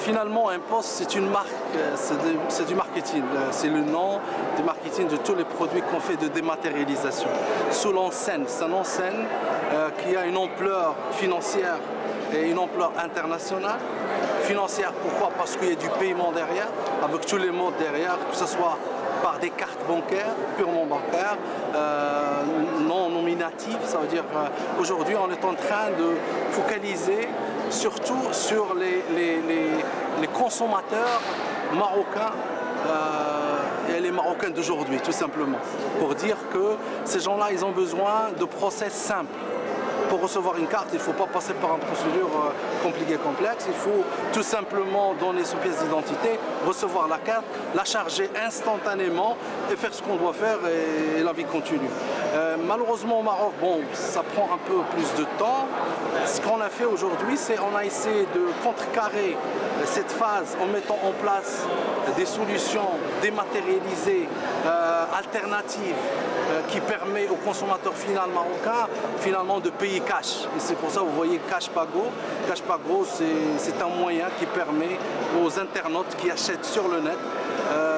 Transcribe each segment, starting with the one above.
Finalement, InPost, c'est une marque, c'est du marketing. C'est le nom du marketing de tous les produits qu'on fait de dématérialisation. Sous l'enseigne, c'est une enseigne qui a une ampleur financière et une ampleur internationale. Financière, pourquoi? Parce qu'il y a du paiement derrière, avec tous les modes derrière, que ce soit par des cartes bancaires, purement bancaires, non nominatives. Ça veut dire qu'aujourd'hui, on est en train de focaliser surtout sur les consommateurs marocains et les Marocains d'aujourd'hui, tout simplement. Pour dire que ces gens-là, ils ont besoin de process simples. Pour recevoir une carte, il ne faut pas passer par une procédure compliquée, complexe. Il faut tout simplement donner son pièce d'identité, recevoir la carte, la charger instantanément et faire ce qu'on doit faire et la vie continue. Malheureusement au Maroc, bon, ça prend un peu plus de temps. Ce qu'on a fait aujourd'hui, c'est qu'on a essayé de contrecarrer cette phase en mettant en place des solutions dématérialisées, alternatives, qui permet au consommateur final marocain finalement de payer cash. Et c'est pour ça que vous voyez CashPago. CashPago, c'est un moyen qui permet aux internautes qui achètent sur le net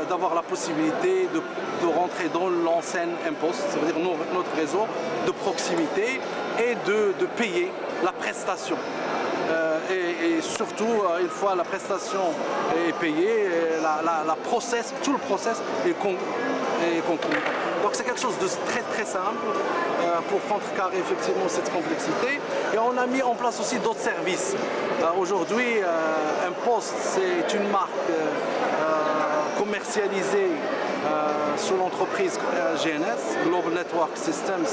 d'avoir la possibilité de rentrer dans l'enseigne InPost, c'est-à-dire notre réseau de proximité, et de payer la prestation. Et surtout, une fois la prestation est payée, tout le process est conclu. Donc c'est quelque chose de très simple pour contrecarrer effectivement cette complexité. Et on a mis en place aussi d'autres services. Aujourd'hui, InPost, c'est une marque commercialisée sous l'entreprise GNS, Global Network Systems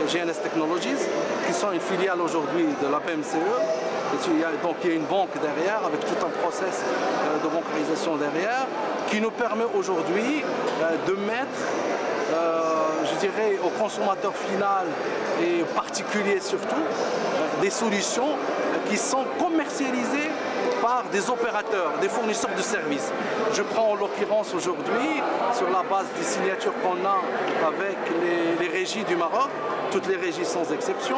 GNS Technologies, qui sont une filiale aujourd'hui de la BMCE. Donc il y a une banque derrière, avec tout un process de bancarisation derrière, qui nous permet aujourd'hui de mettre, je dirais, au consommateur final et particulier surtout, des solutions qui sont commercialisées par des opérateurs, des fournisseurs de services. Je prends en l'occurrence aujourd'hui, sur la base des signatures qu'on a avec les régies du Maroc, toutes les régies sans exception,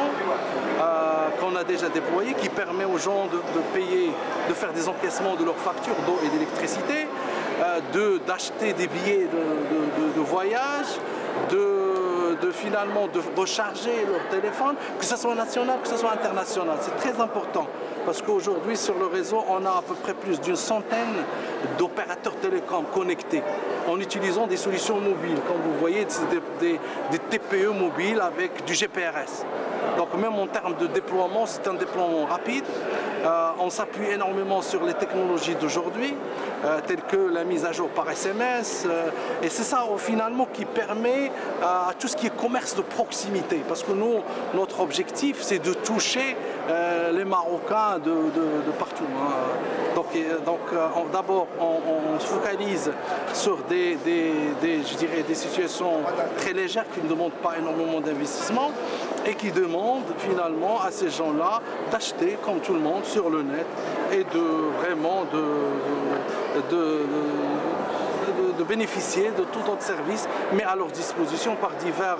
qu'on a déjà déployées, qui permet aux gens de payer, de faire des encaissements de leurs factures d'eau et d'électricité, d'acheter des billets de voyage, finalement de recharger leur téléphone, que ce soit national, que ce soit international. C'est très important parce qu'aujourd'hui sur le réseau, on a à peu près plus d'une centaine d'opérateurs télécoms connectés en utilisant des solutions mobiles. Comme vous voyez, c'est des TPE mobiles avec du GPRS. Donc même en termes de déploiement, c'est un déploiement rapide. On s'appuie énormément sur les technologies d'aujourd'hui, telles que la mise à jour par SMS. Et c'est ça finalement qui permet à tout ce qui est commerce de proximité. Parce que nous, notre objectif, c'est de toucher les Marocains de partout. Donc d'abord, on se focalise sur je dirais, des situations très légères qui ne demandent pas énormément d'investissement et qui demandent finalement à ces gens-là d'acheter comme tout le monde sur le net et vraiment de bénéficier de tout autre service, mais à leur disposition par divers...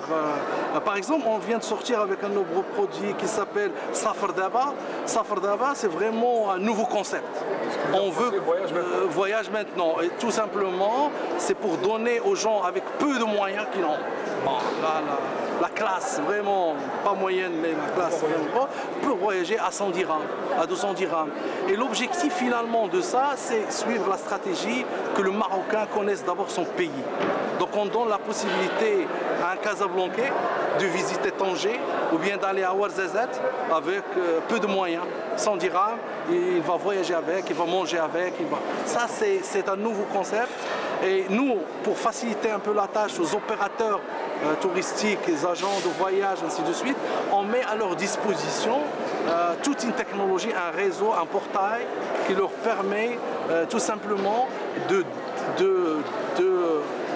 par exemple, on vient de sortir avec un nouveau produit qui s'appelle Safar Daba. Safar Daba, c'est vraiment un nouveau concept. On veut voyage maintenant. Et tout simplement, c'est pour donner aux gens avec peu de moyens qui n'ont la classe, vraiment, pas moyenne, mais la classe, vraiment, peut voyager à 100 dirhams, à 200 dirhams. Et l'objectif finalement de ça, c'est suivre la stratégie que le Marocain connaisse d'abord son pays. Donc on donne la possibilité à un Casablancais de visiter Tanger ou bien d'aller à Ouarzazate avec peu de moyens, 100 dirhams, il va voyager avec, il va manger avec. Ça c'est un nouveau concept. Et nous, pour faciliter un peu la tâche aux opérateurs touristiques, les agents de voyage, ainsi de suite, on met à leur disposition toute une technologie, un réseau, un portail qui leur permet tout simplement de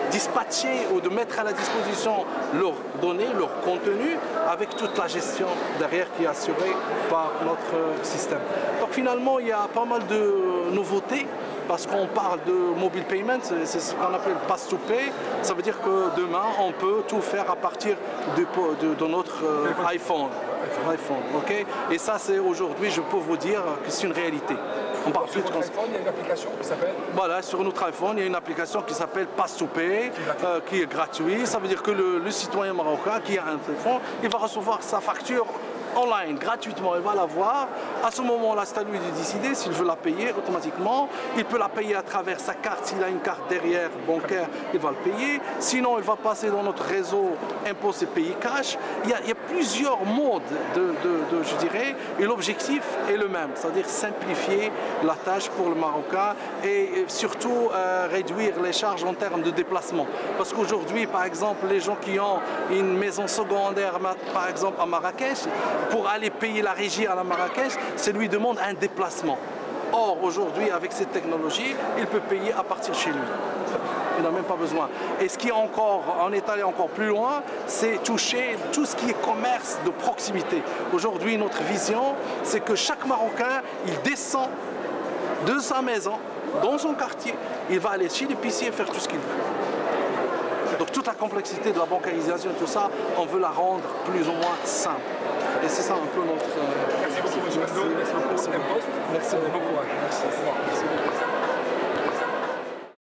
dispatcher ou de mettre à la disposition leurs données, leur contenu, avec toute la gestion derrière qui est assurée par notre système. Donc finalement, il y a pas mal de nouveautés. Parce qu'on parle de mobile payment, c'est ce qu'on appelle pass to pay. Ça veut dire que demain, on peut tout faire à partir de notre iPhone. Okay? Et ça, c'est aujourd'hui, je peux vous dire que c'est une réalité. On parle plus de Sur votre iPhone, il y a une application qui s'appelle... Voilà, sur notre iPhone, il y a une application qui s'appelle Pass to Pay, qui est gratuite. Ça veut dire que le citoyen marocain qui a un téléphone, il va recevoir sa facture online, gratuitement, il va la voir. À ce moment-là, c'est à lui de décider s'il veut la payer automatiquement. Il peut la payer à travers sa carte. S'il a une carte derrière bancaire, il va le payer. Sinon, il va passer dans notre réseau impôts et pays cash. Il y a plusieurs modes, je dirais, et l'objectif est le même, c'est-à-dire simplifier la tâche pour le Marocain et surtout réduire les charges en termes de déplacement. Parce qu'aujourd'hui, par exemple, les gens qui ont une maison secondaire, par exemple à Marrakech, pour aller payer la régie à la Marrakech, ça lui demande un déplacement. Or, aujourd'hui, avec cette technologie, il peut payer à partir de chez lui. Il n'a même pas besoin. Et ce qui est encore, on est allé encore plus loin, c'est toucher tout ce qui est commerce de proximité. Aujourd'hui, notre vision, c'est que chaque Marocain, il descend de sa maison, dans son quartier, il va aller chez l'épicier et faire tout ce qu'il veut. Donc toute la complexité de la bancarisation et tout ça, on veut la rendre plus ou moins simple. Et c'est ça un peu notre... Merci beaucoup, M. Bendo. Merci beaucoup. Merci beaucoup. Merci beaucoup.